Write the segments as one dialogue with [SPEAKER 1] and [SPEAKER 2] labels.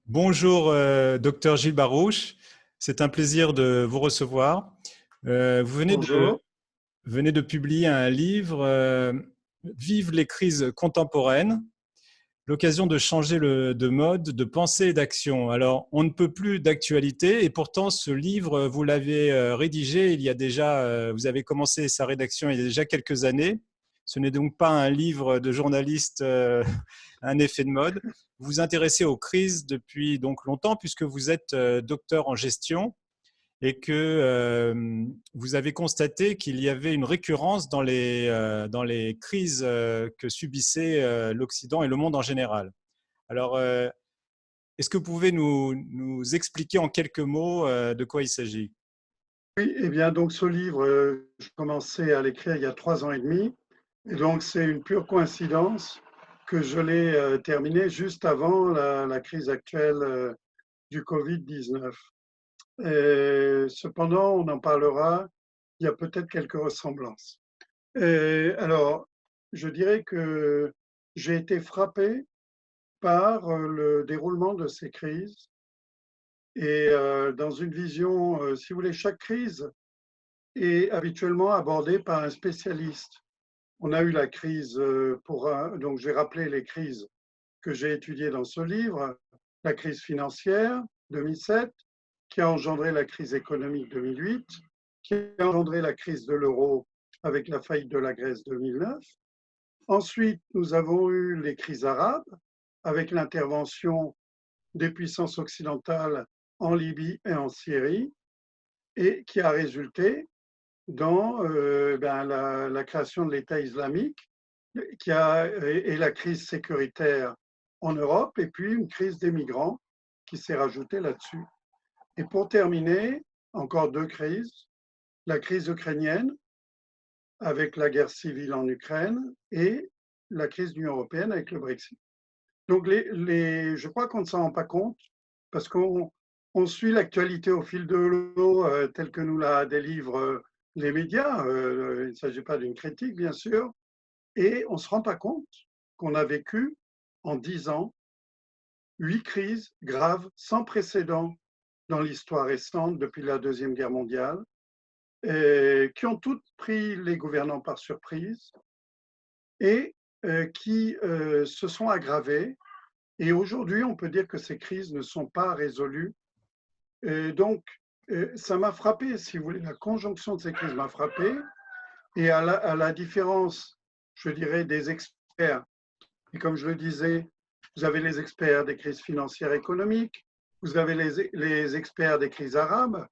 [SPEAKER 1] Bonjour, docteur Gilles Barouche. C'est un plaisir de vous recevoir. Vous
[SPEAKER 2] Bonjour.
[SPEAKER 1] venez de publier un livre, Vive les crises contemporaines, l'occasion de changer de mode, de pensée et d'action. Alors, on ne peut plus d'actualité et pourtant, ce livre, vous l'avez rédigé il y a déjà, vous avez commencé sa rédaction il y a déjà quelques années. Ce n'est donc pas un livre de journaliste, un effet de mode. Vous vous intéressez aux crises depuis donc longtemps puisque vous êtes docteur en gestion et que vous avez constaté qu'il y avait une récurrence dans les crises que subissait l'Occident et le monde en général. Alors, est-ce que vous pouvez nous expliquer en quelques mots de quoi il s'agit?
[SPEAKER 2] Oui, eh bien, donc ce livre, je commençais à l'écrire il y a 3 ans et demi, et donc c'est une pure coïncidence que je l'ai terminé juste avant la crise actuelle du Covid-19. Cependant, on en parlera, il y a peut-être quelques ressemblances. Alors, je dirais que j'ai été frappé par le déroulement de ces crises et dans une vision, si vous voulez, chaque crise est habituellement abordée par un spécialiste. On a eu la crise donc je vais rappeler les crises que j'ai étudiées dans ce livre, la crise financière 2007, qui a engendré la crise économique 2008, qui a engendré la crise de l'euro avec la faillite de la Grèce 2009. Ensuite, nous avons eu les crises arabes avec l'intervention des puissances occidentales en Libye et en Syrie, et qui a résulté dans la création de l'État islamique et la crise sécuritaire en Europe, et puis une crise des migrants qui s'est rajoutée là-dessus. Et pour terminer, encore deux crises, la crise ukrainienne avec la guerre civile en Ukraine et la crise de l'Union européenne avec le Brexit. Donc je crois qu'on ne s'en rend pas compte parce qu'on suit l'actualité au fil de l'eau telle que nous la délivrent les médias. Il ne s'agit pas d'une critique, bien sûr, et on ne se rend pas compte qu'on a vécu en 10 ans 8 crises graves sans précédent dans l'histoire récente depuis la Deuxième Guerre mondiale, qui ont toutes pris les gouvernants par surprise et qui se sont aggravées. Et aujourd'hui, on peut dire que ces crises ne sont pas résolues. Donc, ça m'a frappé, si vous voulez, la conjonction de ces crises m'a frappé. Et à la différence, je dirais, des experts, et comme je le disais, vous avez les experts des crises financières économiques, vous avez les experts des crises arabes,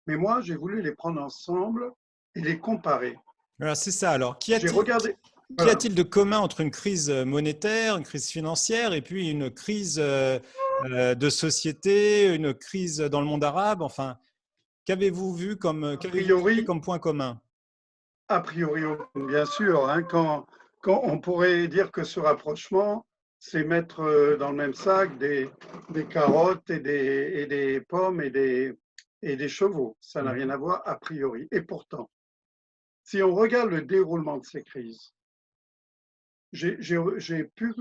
[SPEAKER 2] mais moi, j'ai voulu les prendre ensemble et les comparer.
[SPEAKER 1] Voilà, c'est ça. Alors,
[SPEAKER 2] J'ai regardé,
[SPEAKER 1] qu'y
[SPEAKER 2] voilà.
[SPEAKER 1] a-t-il de commun entre une crise monétaire, une crise financière et puis une crise de société, une crise dans le monde arabe? Enfin, qu'avez-vous vu
[SPEAKER 2] A
[SPEAKER 1] qu'avez-vous trouvé
[SPEAKER 2] priori,
[SPEAKER 1] comme point commun?
[SPEAKER 2] a priori, bien sûr, hein, quand on pourrait dire que ce rapprochement, c'est mettre dans le même sac des carottes et des pommes et des chevaux. Ça n'a rien
[SPEAKER 1] Mhm.
[SPEAKER 2] à voir a priori. Et pourtant, si on regarde le déroulement de ces crises, j'ai pu,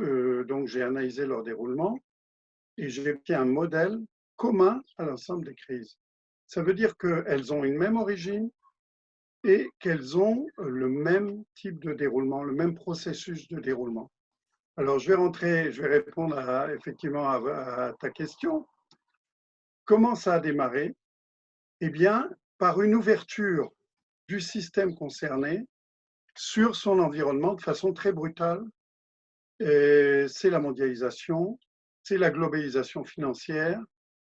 [SPEAKER 2] donc j'ai analysé leur déroulement et j'ai pris un modèle commun à l'ensemble des crises. Ça veut dire qu'elles ont une même origine et qu'elles ont le même type de déroulement, le même processus de déroulement. Alors, je vais répondre effectivement à ta question. Comment ça a démarré? Eh bien, par une ouverture du système concerné sur son environnement de façon très brutale. C'est la mondialisation, c'est la globalisation financière,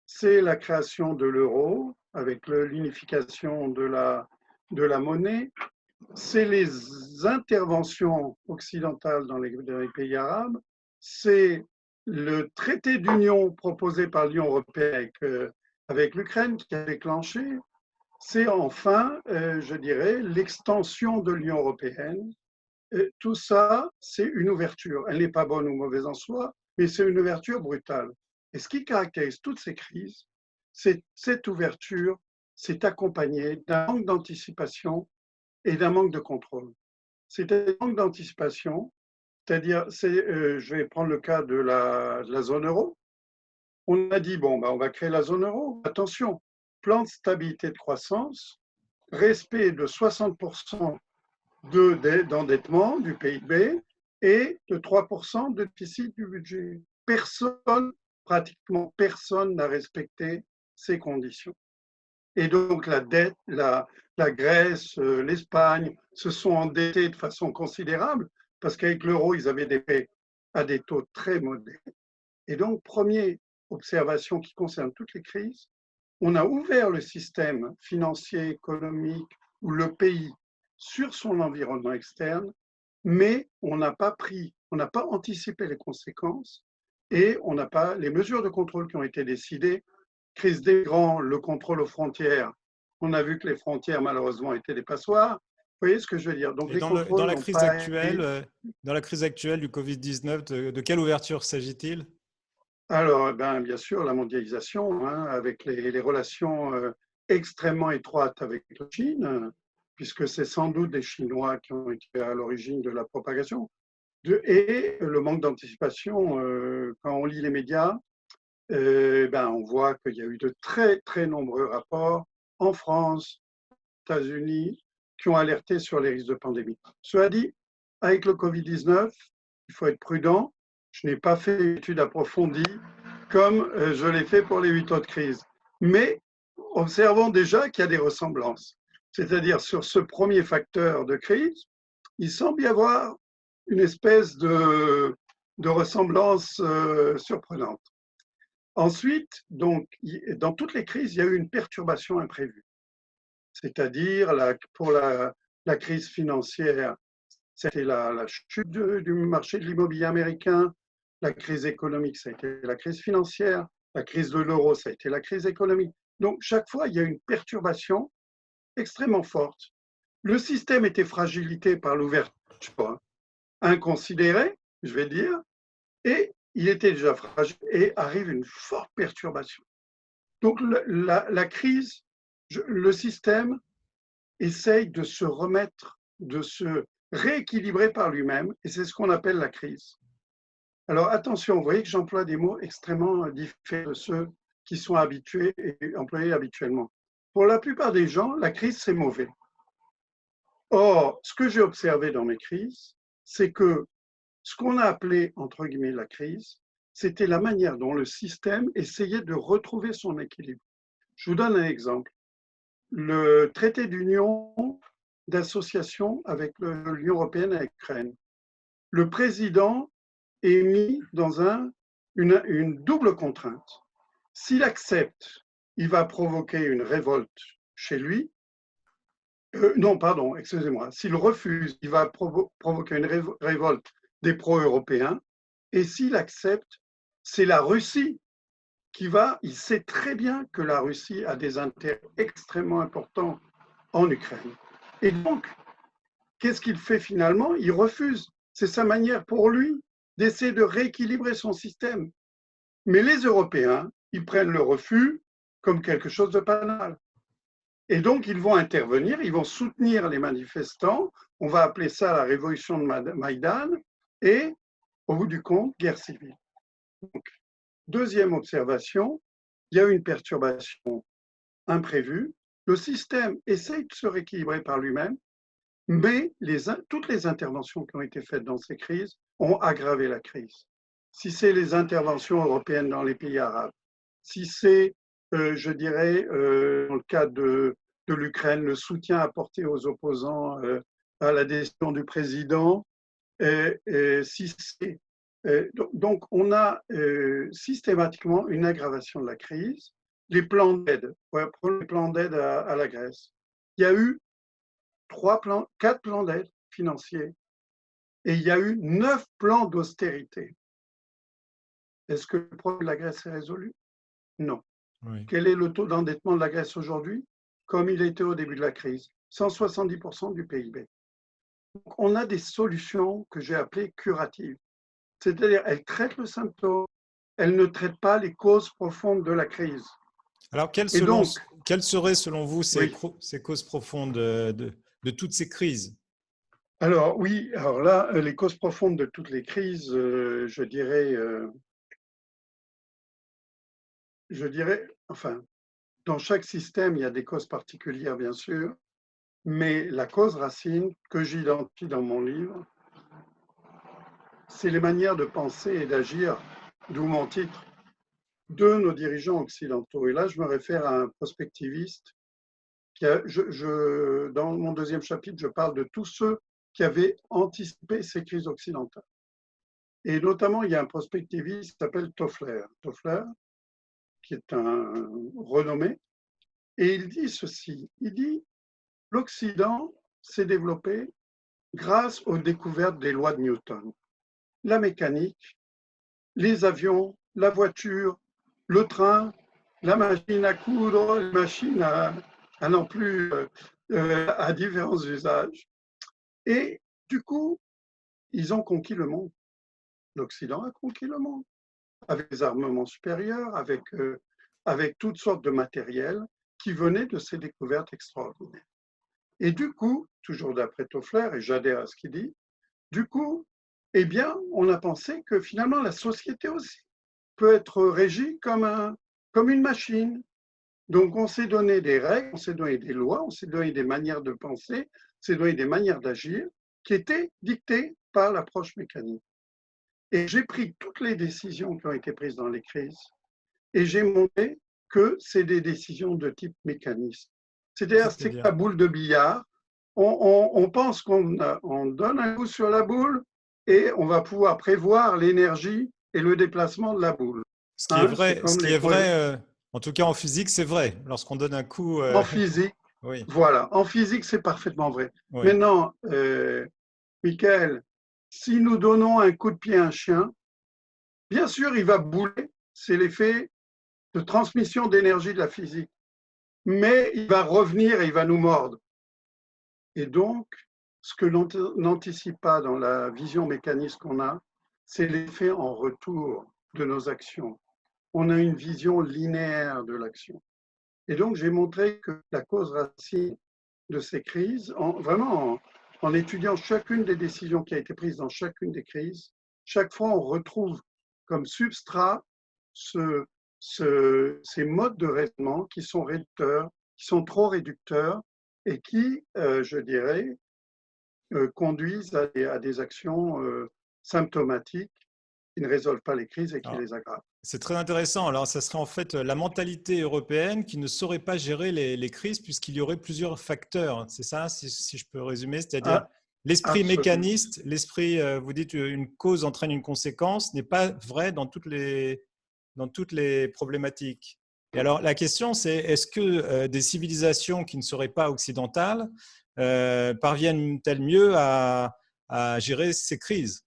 [SPEAKER 2] c'est la création de l'euro avec l'unification de la monnaie, c'est les interventions occidentales dans les pays arabes, c'est le traité d'union proposé par l'Union européenne avec l'Ukraine qui a déclenché, c'est enfin, je dirais, l'extension de l'Union européenne. Tout ça, c'est une ouverture. Elle n'est pas bonne ou mauvaise en soi, mais c'est une ouverture brutale. Et ce qui caractérise toutes ces crises, c'est cette ouverture s'est accompagnée d'un manque d'anticipation et d'un manque de contrôle. C'est un manque d'anticipation, c'est-à-dire, je vais prendre le cas de la zone euro. On a dit, bon, on va créer la zone euro. Attention, plan de stabilité de croissance, respect de 60% d'endettement du PIB et de 3% de déficit du budget. Pratiquement personne n'a respecté ces conditions. Et donc la dette, la Grèce, l'Espagne se sont endettés de façon considérable parce qu'avec l'euro, ils avaient des prêts à des taux très modérés. Et donc, première observation qui concerne toutes les crises, on a ouvert le système financier, économique ou le pays sur son environnement externe, mais on n'a pas anticipé les conséquences et on n'a pas les mesures de contrôle qui ont été décidées. Crise des grands, le contrôle aux frontières. On a vu que les frontières, malheureusement, étaient des passoires. Vous voyez ce que je veux dire? Donc,
[SPEAKER 1] Et
[SPEAKER 2] les
[SPEAKER 1] dans
[SPEAKER 2] contrôles
[SPEAKER 1] la
[SPEAKER 2] n'ont
[SPEAKER 1] crise
[SPEAKER 2] pas
[SPEAKER 1] actuelle,
[SPEAKER 2] été.
[SPEAKER 1] dans la crise actuelle du Covid-19, de quelle ouverture s'agit-il?
[SPEAKER 2] Alors, bien sûr, la mondialisation, hein, avec les relations extrêmement étroites avec la Chine, puisque c'est sans doute des Chinois qui ont été à l'origine de la propagation, et le manque d'anticipation. Quand on lit les médias, on voit qu'il y a eu de très, très nombreux rapports en France, aux États-Unis, qui ont alerté sur les risques de pandémie. Cela dit, avec le Covid-19, il faut être prudent. Je n'ai pas fait une étude approfondie comme je l'ai fait pour les 8 autres crises. Mais observons déjà qu'il y a des ressemblances. C'est-à-dire sur ce premier facteur de crise, il semble y avoir une espèce de ressemblance surprenante. Ensuite, donc, dans toutes les crises, il y a eu une perturbation imprévue. C'est-à-dire, pour la crise financière, c'était la chute du marché de l'immobilier américain. La crise économique, ça a été la crise financière. La crise de l'euro, ça a été la crise économique. Donc, chaque fois, il y a une perturbation extrêmement forte. Le système était fragilité par l'ouverture inconsidérée, je vais dire, et il était déjà fragile et arrive une forte perturbation. Donc, la crise, le système essaye de se remettre, de se rééquilibrer par lui-même, et c'est ce qu'on appelle la crise. Alors attention, vous voyez que j'emploie des mots extrêmement différents de ceux qui sont habitués et employés habituellement. Pour la plupart des gens, la crise, c'est mauvais. Or, ce que j'ai observé dans mes crises, c'est que ce qu'on a appelé, entre guillemets, la crise, c'était la manière dont le système essayait de retrouver son équilibre. Je vous donne un exemple. Le traité d'union d'association avec l'Union européenne avec l'Ukraine. Le président est mis dans une double contrainte. S'il accepte, il va provoquer une révolte chez lui. Non, pardon, excusez-moi. S'il refuse, il va provoquer une révolte des pro-européens. Et s'il accepte, c'est la Russie qui va. Il sait très bien que la Russie a des intérêts extrêmement importants en Ukraine. Et donc, qu'est-ce qu'il fait finalement? Il refuse. C'est sa manière pour lui d'essayer de rééquilibrer son système. Mais les Européens, ils prennent le refus comme quelque chose de banal. Et donc, ils vont intervenir, ils vont soutenir les manifestants. On va appeler ça la révolution de Maïdan. Et, au bout du compte, guerre civile. Donc, deuxième observation, il y a eu une perturbation imprévue. Le système essaye de se rééquilibrer par lui-même, mais toutes les interventions qui ont été faites dans ces crises ont aggravé la crise. Si c'est les interventions européennes dans les pays arabes, si c'est, je dirais, dans le cas de l'Ukraine, le soutien apporté aux opposants à la décision du président, si c'est, donc on a systématiquement une aggravation de la crise. Les plans d'aide, prenons les plans d'aide à la Grèce. Il y a eu 4 plans d'aide financiers et il y a eu 9 plans d'austérité. Est-ce que le problème de la Grèce est résolu? Non.
[SPEAKER 1] Oui.
[SPEAKER 2] Quel est le taux d'endettement de la Grèce aujourd'hui? Comme il était au début de la crise, 170% du PIB. Donc, on a des solutions que j'ai appelées curatives. C'est-à-dire, elles traitent le symptôme, elles ne traitent pas les causes profondes de la crise.
[SPEAKER 1] Alors,
[SPEAKER 2] Et donc,
[SPEAKER 1] quelles seraient selon vous
[SPEAKER 2] oui.
[SPEAKER 1] ces causes profondes de toutes ces crises?
[SPEAKER 2] Alors oui, alors là, les causes profondes de toutes les crises, je dirais, je dirais, enfin, dans chaque système, il y a des causes particulières, bien sûr, mais la cause racine que j'identifie dans mon livre, c'est les manières de penser et d'agir, d'où mon titre, de nos dirigeants occidentaux. Et là, je me réfère à un prospectiviste dans mon deuxième chapitre, je parle de tous ceux qui avaient anticipé ces crises occidentales. Et notamment, il y a un prospectiviste qui s'appelle Toffler. Toffler, qui est un renommé, et il dit ceci, il dit « L'Occident s'est développé grâce aux découvertes des lois de Newton. La mécanique, les avions, la voiture, le train, la machine à coudre, la machine à non plus à différents usages. Et du coup, ils ont conquis le monde. L'Occident a conquis le monde avec des armements supérieurs, avec toutes sortes de matériel qui venaient de ces découvertes extraordinaires. Et du coup, toujours d'après Toffler, et j'adhère à ce qu'il dit, du coup, eh bien, on a pensé que finalement la société aussi peut être régie comme une machine. Donc, on s'est donné des règles, on s'est donné des lois, on s'est donné des manières de penser, on s'est donné des manières d'agir qui étaient dictées par l'approche mécanique. Et j'ai pris toutes les décisions qui ont été prises dans les crises et j'ai montré que c'est des décisions de type mécanisme. C'est-à-dire,
[SPEAKER 1] C'est
[SPEAKER 2] c'est
[SPEAKER 1] bien.
[SPEAKER 2] la boule de billard. On pense qu'on donne un coup sur la boule et on va pouvoir prévoir l'énergie et le déplacement de la boule. Hein, c'est
[SPEAKER 1] Ce
[SPEAKER 2] comme
[SPEAKER 1] qui est vrai, en tout cas en physique, c'est vrai. Lorsqu'on donne un coup,
[SPEAKER 2] en physique.
[SPEAKER 1] oui,
[SPEAKER 2] Voilà, en physique, c'est parfaitement vrai.
[SPEAKER 1] oui.
[SPEAKER 2] Maintenant, Michael, si nous donnons un coup de pied à un chien, bien sûr, il va bouler. C'est l'effet de transmission d'énergie de la physique. Mais il va revenir et il va nous mordre. Et donc, ce que l'on n'anticipe pas dans la vision mécaniste qu'on a, c'est l'effet en retour de nos actions. On a une vision linéaire de l'action. Et donc, j'ai montré que la cause racine de ces crises, en étudiant chacune des décisions qui a été prise dans chacune des crises, chaque fois on retrouve comme substrat ces modes de raisonnement qui sont réducteurs, qui sont trop réducteurs et qui, je dirais, conduisent à des actions symptomatiques qui ne résolvent pas les crises et qui
[SPEAKER 1] Alors,
[SPEAKER 2] les aggravent.
[SPEAKER 1] c'est très intéressant. Alors, ça serait en fait la mentalité européenne qui ne saurait pas gérer les crises puisqu'il y aurait plusieurs facteurs. C'est ça, si je peux résumer, c'est-à-dire
[SPEAKER 2] Ah,
[SPEAKER 1] l'esprit
[SPEAKER 2] absolument.
[SPEAKER 1] mécaniste, l'esprit, vous dites une cause entraîne une conséquence, n'est pas vrai dans toutes les problématiques. Et alors, la question, c'est est-ce que des civilisations qui ne seraient pas occidentales parviennent-elles mieux à gérer ces crises?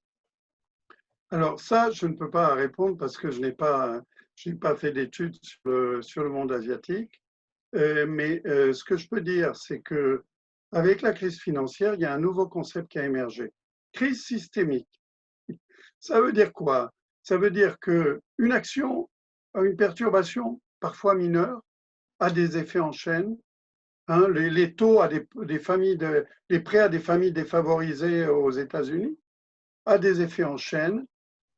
[SPEAKER 2] Alors ça, je ne peux pas répondre parce que je n'ai pas fait d'études sur le monde asiatique. Mais ce que je peux dire, c'est que avec la crise financière, il y a un nouveau concept qui a émergé. Crise systémique. Ça veut dire quoi? Ça veut dire qu'une action, une perturbation, parfois mineure, a des effets en chaîne. Hein, les taux à des familles, les prêts à des familles défavorisées aux États-Unis a des effets en chaîne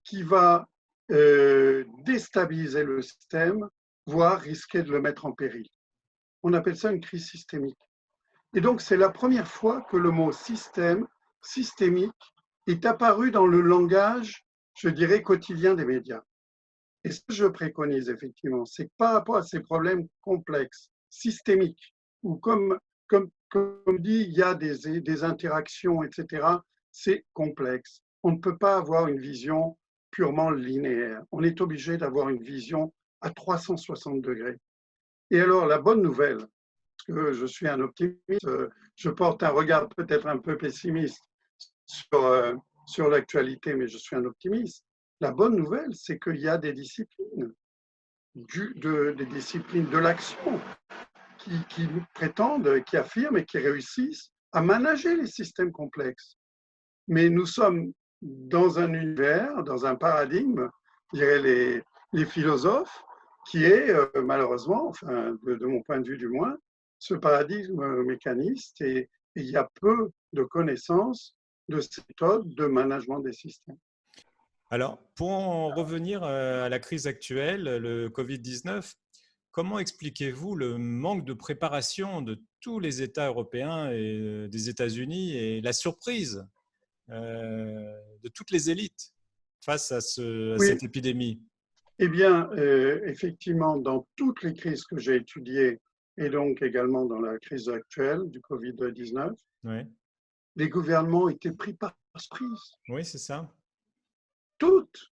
[SPEAKER 2] qui va déstabiliser le système, voire risquer de le mettre en péril. On appelle ça une crise systémique. Et donc, c'est la première fois que le mot système, systémique, est apparu dans le langage, je dirais, quotidien des médias. Et ce que je préconise effectivement, c'est que par rapport à ces problèmes complexes, systémiques, ou comme dit, il y a des interactions, etc., c'est complexe. On ne peut pas avoir une vision purement linéaire. On est obligé d'avoir une vision à 360 degrés. Et alors, la bonne nouvelle, parce que je suis un optimiste, je porte un regard peut-être un peu pessimiste sur l'actualité, mais je suis un optimiste. La bonne nouvelle, c'est qu'il y a des disciplines, des disciplines de l'action qui prétendent, qui affirment et qui réussissent à manager les systèmes complexes. Mais nous sommes dans un univers, dans un paradigme, je dirais les philosophes, qui est malheureusement, enfin de mon point de vue du moins, ce paradigme mécaniste et il y a peu de connaissances de ces méthodes de management des systèmes.
[SPEAKER 1] Alors, pour en revenir à la crise actuelle, le Covid-19, comment expliquez-vous le manque de préparation de tous les États européens et des États-Unis et la surprise de toutes les élites face à
[SPEAKER 2] Oui,
[SPEAKER 1] cette épidémie?
[SPEAKER 2] eh bien, effectivement, dans toutes les crises que j'ai étudiées, et donc également dans la crise actuelle du Covid-19,
[SPEAKER 1] Ouais.
[SPEAKER 2] les gouvernements étaient pris par surprise.
[SPEAKER 1] Oui, c'est ça.
[SPEAKER 2] Toutes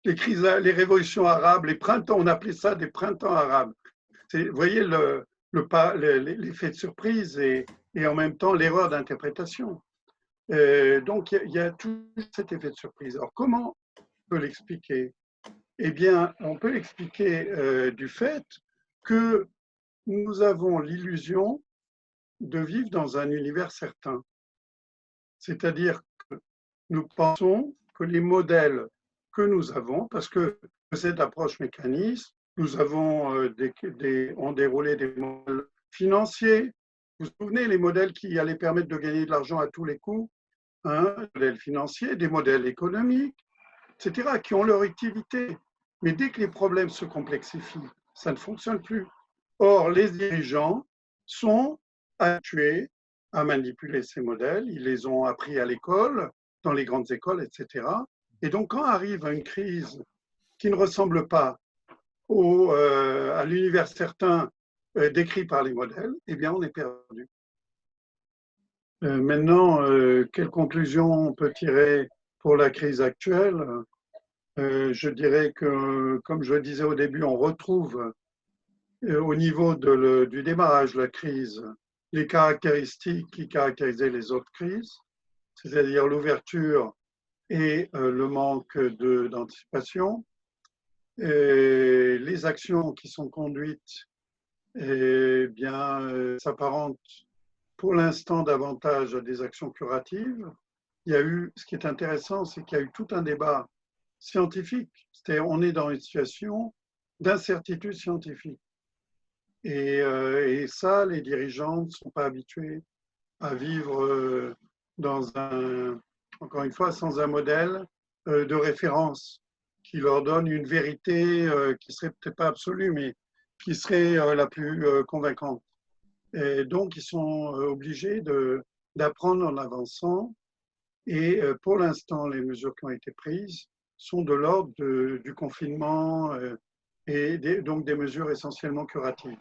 [SPEAKER 2] les crises, les révolutions arabes, les printemps, on appelait ça des printemps arabes. Vous voyez l'effet de surprise et en même temps l'erreur d'interprétation. Donc il y a tout cet effet de surprise. Alors comment on peut l'expliquer? Eh bien, on peut l'expliquer du fait que nous avons l'illusion de vivre dans un univers certain. C'est-à-dire que nous pensons que les modèles que nous avons, parce que cette approche mécaniste, nous avons on déroulé des modèles financiers. Vous vous souvenez, les modèles qui allaient permettre de gagner de l'argent à tous les coups, hein, des modèles financiers, des modèles économiques, etc., qui ont leur utilité. Mais dès que les problèmes se complexifient, ça ne fonctionne plus. Or, les dirigeants sont habitués à manipuler ces modèles, ils les ont appris à l'école, dans les grandes écoles, etc. Et donc, quand arrive une crise qui ne ressemble pas à l'univers certain décrit par les modèles, eh bien, on est perdu. Maintenant, quelle conclusion on peut tirer pour la crise actuelle? Je dirais que, comme je le disais au début, on retrouve au niveau du démarrage de la crise les caractéristiques qui caractérisaient les autres crises, c'est-à-dire l'ouverture et le manque d'anticipation. Les actions qui sont conduites s'apparentent pour l'instant davantage à des actions curatives. Ce qui est intéressant, c'est qu'il y a eu tout un débat scientifique. On est dans une situation d'incertitude scientifique. Et ça, les dirigeants ne sont pas habitués à vivre encore une fois, sans un modèle de référence qui leur donne une vérité qui serait peut-être pas absolue, mais qui serait la plus convaincante. Et donc, ils sont obligés d'apprendre en avançant. Et pour l'instant, les mesures qui ont été prises sont de l'ordre du confinement et donc des mesures essentiellement curatives.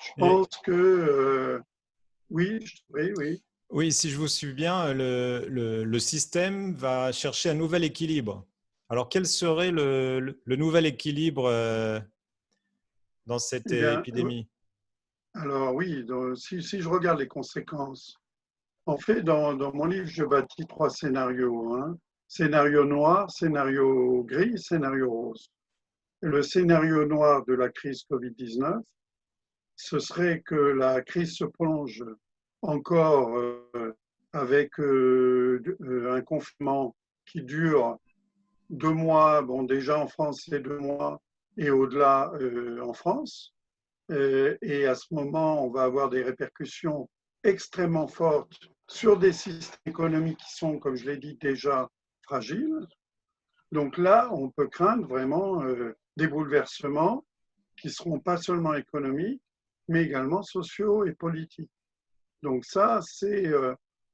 [SPEAKER 2] Je
[SPEAKER 1] Et,
[SPEAKER 2] pense que oui, oui, oui.
[SPEAKER 1] oui, si je vous suis bien, le système va chercher un nouvel équilibre. Alors, quel serait le nouvel équilibre dans cette
[SPEAKER 2] Eh bien,
[SPEAKER 1] épidémie?
[SPEAKER 2] alors oui, si je regarde les conséquences, en fait, dans mon livre, je bâtis trois scénarios, hein. Scénario noir, scénario gris, scénario rose. Le scénario noir de la crise Covid-19, ce serait que la crise se prolonge encore avec un confinement qui dure 2 mois. Bon, déjà en France, c'est 2 mois et au-delà en France. Et à ce moment, on va avoir des répercussions extrêmement fortes sur des systèmes économiques qui sont, comme je l'ai dit, déjà fragiles. Donc là, on peut craindre vraiment des bouleversements qui seront pas seulement économiques, mais également sociaux et politiques. Donc ça, c'est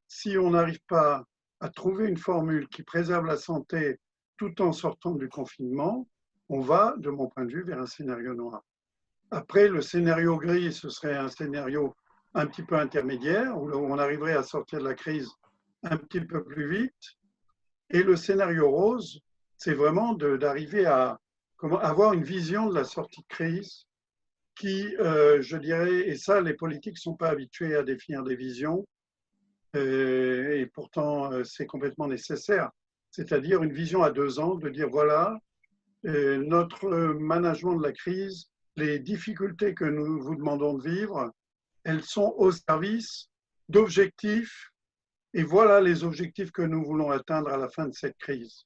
[SPEAKER 2] si on n'arrive pas à trouver une formule qui préserve la santé tout en sortant du confinement, on va, de mon point de vue, vers un scénario noir. Après, le scénario gris, ce serait un scénario un petit peu intermédiaire, où on arriverait à sortir de la crise un petit peu plus vite. Et le scénario rose, c'est vraiment d'arriver à avoir une vision de la sortie de crise qui, je dirais, et ça, les politiques ne sont pas habitués à définir des visions, et pourtant, c'est complètement nécessaire. C'est-à-dire une vision à 2 ans, de dire, voilà, notre management de la crise, les difficultés que nous vous demandons de vivre, elles sont au service d'objectifs, et voilà les objectifs que nous voulons atteindre à la fin de cette crise.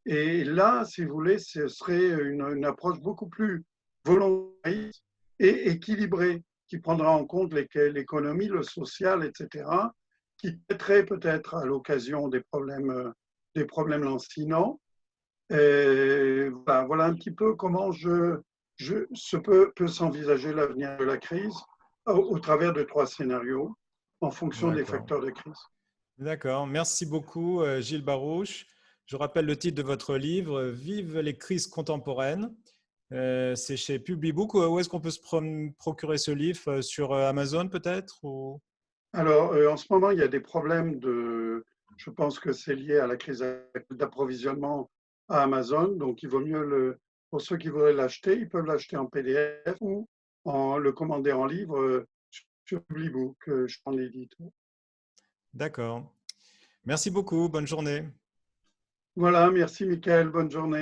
[SPEAKER 2] Et là, si vous voulez, ce serait une approche beaucoup plus volontariste et équilibrée, qui prendra en compte l'économie, le social, etc., qui traiterait peut-être à l'occasion des problèmes des problèmes lancinants. Et voilà un petit peu comment peut s'envisager l'avenir de la crise au travers de 3 scénarios en fonction des
[SPEAKER 1] D'accord.
[SPEAKER 2] facteurs de crise.
[SPEAKER 1] D'accord. Merci beaucoup, Gilles Barouche. Je rappelle le titre de votre livre, Vive les crises contemporaines. C'est chez Publibook. Où est-ce qu'on peut se procurer ce livre? Sur Amazon peut-être ou...
[SPEAKER 2] Alors, en ce moment, il y a des problèmes je pense que c'est lié à la crise d'approvisionnement à Amazon. Donc, il vaut mieux pour ceux qui voudraient l'acheter, ils peuvent l'acheter en PDF ou le commander en livre sur Publibook, je prends l'édite.
[SPEAKER 1] D'accord. Merci beaucoup. Bonne journée.
[SPEAKER 2] Voilà, merci Mickaël, bonne journée.